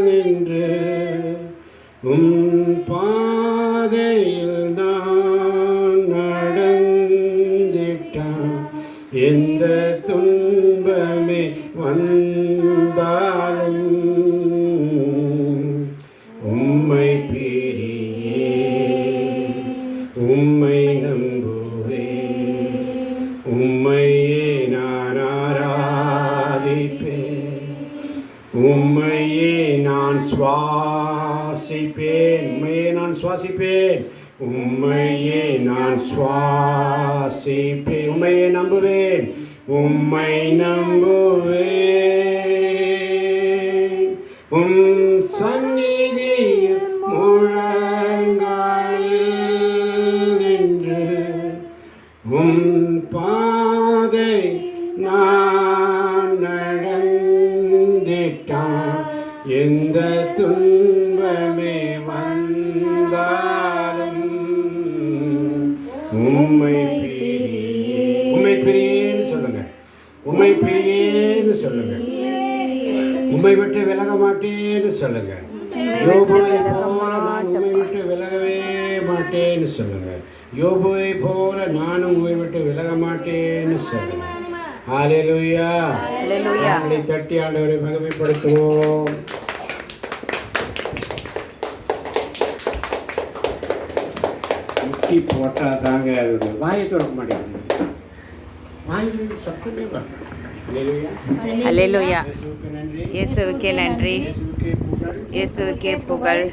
நின்று பாதையில் நான் நடந்திட்டான். எந்த துன்பமே வந்தாலும் உம்மை பிரியே, உம்மை நம்புவே, உம்மையே நான் ஆராதிப்பேன், உம்மையே நான் சுவாசிப்பேன், உம்மையே நான் சுவாசிப்பேன், உம்மையே நான் சுவாசிப்பேன், உம்மையே நம்புவேன், உம்மை நம்புவேன். உம் சந்நிதியில் முழங்காலில் நின்று உம் பாதை நான் நடந்திட்டான். எந்த துன்பமே வந்தாலும் உம்மை பிரியே, உம்மை பிரியேன்னு சொல்லுங்க, உம்மை பிரியேன்னு சொல்லுங்க, உம்மை விட்டு விலக மாட்டேன்னு சொல்லுங்க. யோபுவை போல நான் உம்மை விட்டு விலகவே மாட்டேன்னு சொல்லுங்க. யோபுவை போல நானும் உம்மை விட்டு விலக மாட்டேன்னு சொல்லுங்க. ஹல்லேலூயா. நம்மளை தட்டி ஆண்டவரை மகிமைப்படுத்துவோம். முட்டி போட்டா தாங்க அதோட வாயை திறக்க மாட்டேங்குது, வாயிலிருந்து சத்தமே வரணும். ஹல்லேலூயா. இயேசுவுக்கே நன்றி, இயேசுவுக்கே புகழ்.